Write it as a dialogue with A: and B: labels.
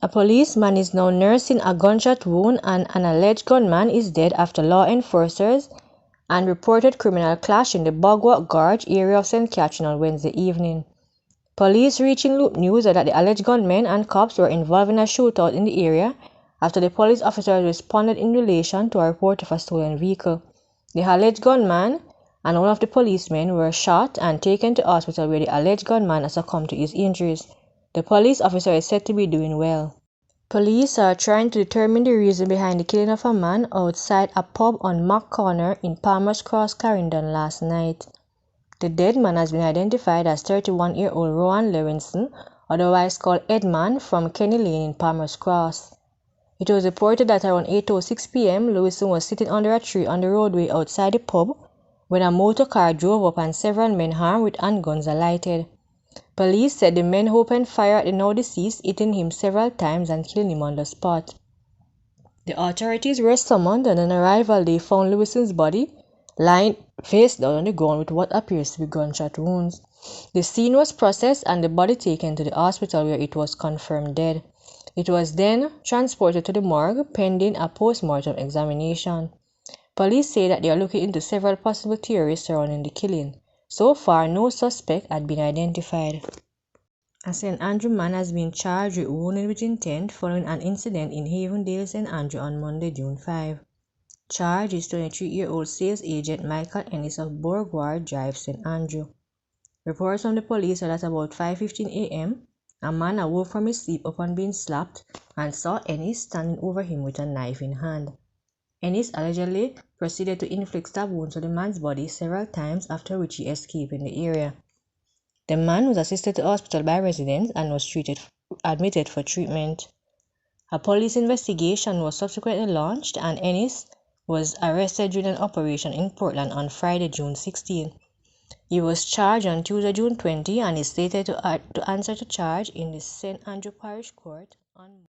A: A policeman is now nursing a gunshot wound and an alleged gunman is dead after law enforcers and reported criminal clash in the Bogwalk Gorge area of St. Catherine on Wednesday evening. Police reaching Loop News said that the alleged gunmen and cops were involved in a shootout in the area after the police officers responded in relation to a report of a stolen vehicle. The alleged gunman and one of the policemen were shot and taken to hospital where the alleged gunman has succumbed to his injuries. The police officer is said to be doing well. Police are trying to determine the reason behind the killing of a man outside a pub on Mac Corner in Palmer's Cross, Clarendon last night. The dead man has been identified as 31-year-old Rowan Lewinson, otherwise called Edman, from Kenny Lane in Palmer's Cross. It was reported that around 8:06 p.m. Lewinson was sitting under a tree on the roadway outside the pub when a motor car drove up and several men armed with handguns alighted. Police said the men opened fire at the now deceased, hitting him several times and killing him on the spot. The authorities were summoned and on arrival they found Lewison's body lying face down on the ground with what appears to be gunshot wounds. The scene was processed and the body taken to the hospital where it was confirmed dead. It was then transported to the morgue pending a post-mortem examination. Police say that they are looking into several possible theories surrounding the killing. So far, no suspect had been identified. A St. Andrew man has been charged with wounding with intent following an incident in Havendale, St. Andrew on Monday, June 5. Charged is 23-year-old sales agent Michael Ennis of Bourgward Drive, St. Andrew. Reports from the police are that about 5:15 a.m., a man awoke from his sleep upon being slapped and saw Ennis standing over him with a knife in hand. Ennis allegedly proceeded to inflict stab wounds to the man's body several times, after which he escaped in the area. The man was assisted to hospital by residents and was admitted for treatment. A police investigation was subsequently launched and Ennis was arrested during an operation in Portland on Friday, June 16. He was charged on Tuesday, June 20 and is slated to answer to charge in the St. Andrew Parish Court on